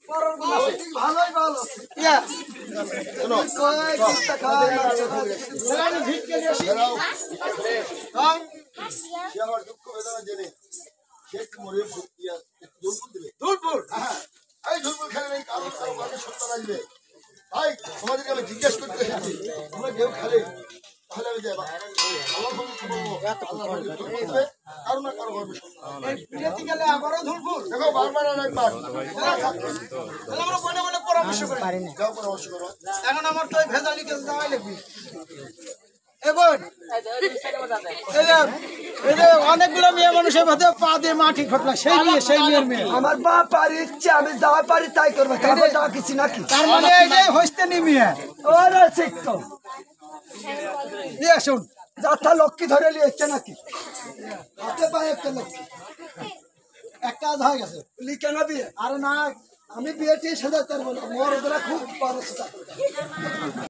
ভালোই ভালো ইয়া শোনো কই কিস্তা খায় সেরানি ভিক্ষে দিয়ে সেরাও কম সে আমার দুঃখ বেদনা জেনে সে মরে ফুটিয়া দুলপুর দিবে দুলপুর হ্যাঁ এই দুলপুর খেলে নেই কারণ কারো সন্তান আসবে ভাই তোমাদেরকে আমি জিজ্ঞেস করতে এসেছি তোমরা কেউ খেলে তাহলে আমি যাই আমার বলবো কারো না কারো হবে এই বিয়েতে গেলে আবারও ধুলপুর দেখো বারবার আর একবার আমরা মনে মনে পরামর্শ করি যাও পরামর্শ করো এখন আমার তো ভেজালি কেস যাওয়াই লাগবে এবার এই যে অনেকগুলো মেয়ে মানুষের মধ্যে পা দিয়ে মাটি খটলা সেই মেয়ের মেয়ে আমার বাপ আর ইচ্ছে আমি যা পারি তাই করবো যা কিছু নাকি তার মানে এইটাই হইতে নি মেয়ে ওরা শিখতো দিয়ে শুন যাত্রা লক্ষ্মী ধরে নিয়েছে নাকি হাতে পায়ে একটা লক্ষ্মী এক কাজ হয়ে গেছে লিখে না বিয়ে আরে না আমি বিয়েটি সাজাতে পারবো না মোর ওরা খুব বড়